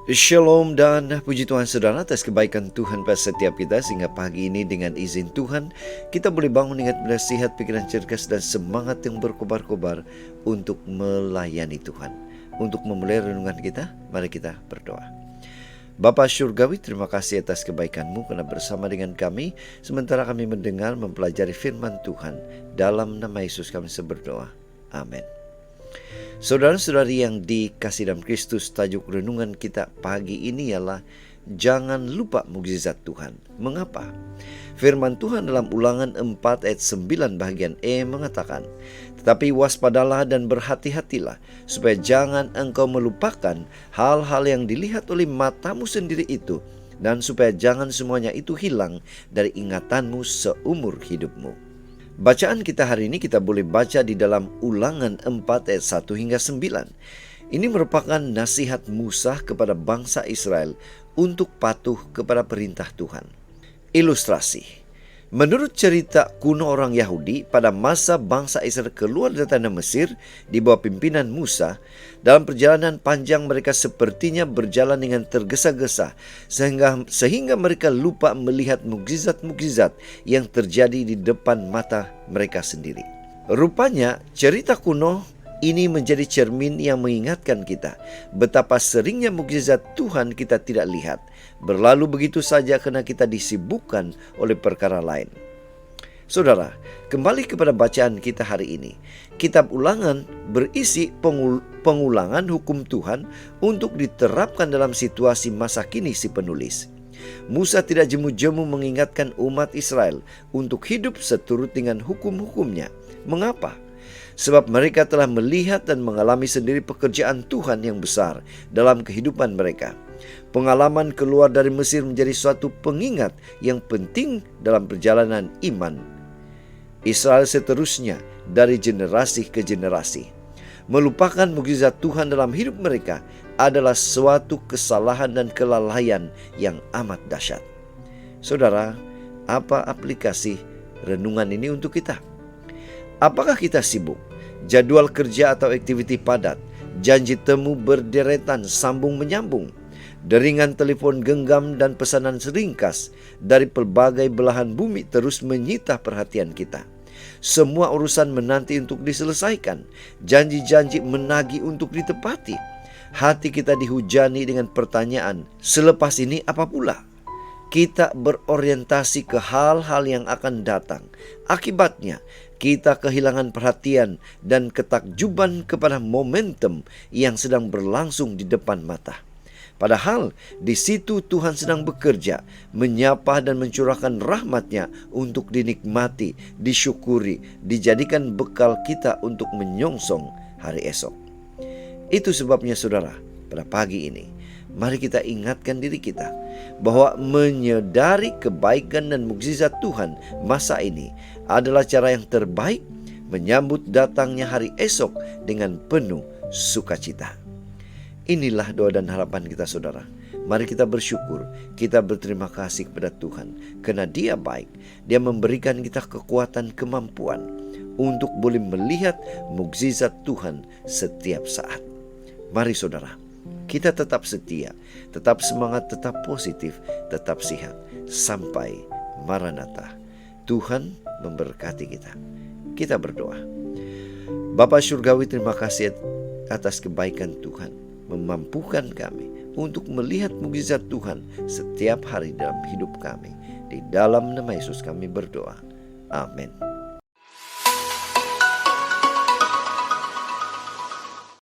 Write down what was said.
Shalom dan puji Tuhan saudara atas kebaikan Tuhan pada setiap kita, sehingga pagi ini dengan izin Tuhan kita boleh bangun dengan nasihat, pikiran cerdas dan semangat yang berkobar-kobar untuk melayani Tuhan. Untuk memulai renungan kita, mari kita berdoa. Bapa Syurgawi, terima kasih atas kebaikan-Mu karena bersama dengan kami sementara kami mendengar mempelajari firman Tuhan. Dalam nama Yesus kami berdoa. Amin. Saudara-saudari yang dikasihi dalam Kristus, tajuk renungan kita pagi ini ialah jangan lupa mukjizat Tuhan. Mengapa? Firman Tuhan dalam Ulangan 4 ayat 9 bagian E mengatakan, tetapi waspadalah dan berhati-hatilah, supaya jangan engkau melupakan hal-hal yang dilihat oleh matamu sendiri itu, dan supaya jangan semuanya itu hilang dari ingatanmu seumur hidupmu. Bacaan kita hari ini kita boleh baca di dalam Ulangan 4 ayat 1 hingga 9. Ini merupakan nasihat Musa kepada bangsa Israel untuk patuh kepada perintah Tuhan. Ilustrasi. Menurut cerita kuno orang Yahudi, pada masa bangsa Israel keluar dari tanah Mesir di bawah pimpinan Musa, dalam perjalanan panjang mereka sepertinya berjalan dengan tergesa-gesa sehingga mereka lupa melihat mukjizat-mukjizat yang terjadi di depan mata mereka sendiri. Rupanya cerita kuno ini menjadi cermin yang mengingatkan kita betapa seringnya mukjizat Tuhan kita tidak lihat, berlalu begitu saja karena kita disibukkan oleh perkara lain. Saudara, kembali kepada bacaan kita hari ini. Kitab Ulangan berisi pengulangan hukum Tuhan untuk diterapkan dalam situasi masa kini si penulis. Musa tidak jemu-jemu mengingatkan umat Israel untuk hidup seturut dengan hukum-hukumnya. Mengapa? Sebab mereka telah melihat dan mengalami sendiri pekerjaan Tuhan yang besar dalam kehidupan mereka. Pengalaman keluar dari Mesir menjadi suatu pengingat yang penting dalam perjalanan iman Israel seterusnya dari generasi ke generasi. Melupakan mukjizat Tuhan dalam hidup mereka adalah suatu kesalahan dan kelalaian yang amat dahsyat. Saudara, apa aplikasi renungan ini untuk kita? Apakah kita sibuk? Jadwal kerja atau aktiviti padat, janji temu berderetan sambung menyambung, deringan telepon genggam dan pesanan seringkas dari pelbagai belahan bumi terus menyita perhatian kita. Semua urusan menanti untuk diselesaikan, janji-janji menagih untuk ditepati. Hati kita dihujani dengan pertanyaan, selepas ini apa pula? Kita berorientasi ke hal-hal yang akan datang. Akibatnya, kita kehilangan perhatian dan ketakjuban kepada momentum yang sedang berlangsung di depan mata. Padahal di situ Tuhan sedang bekerja, menyapa dan mencurahkan rahmat-Nya untuk dinikmati, disyukuri, dijadikan bekal kita untuk menyongsong hari esok. Itu sebabnya saudara, pada pagi ini, mari kita ingatkan diri kita bahwa menyadari kebaikan dan mukjizat Tuhan masa ini adalah cara yang terbaik menyambut datangnya hari esok dengan penuh sukacita. Inilah doa dan harapan kita saudara. Mari kita bersyukur, kita berterima kasih kepada Tuhan karena Dia baik. Dia memberikan kita kekuatan, kemampuan untuk boleh melihat mukjizat Tuhan setiap saat. Mari saudara, kita tetap setia, tetap semangat, tetap positif, tetap sehat sampai Maranatha. Tuhan memberkati kita. Kita berdoa. Bapa Syurgawi, terima kasih atas kebaikan Tuhan, memampukan kami untuk melihat mukjizat Tuhan setiap hari dalam hidup kami. Di dalam nama Yesus kami berdoa. Amin.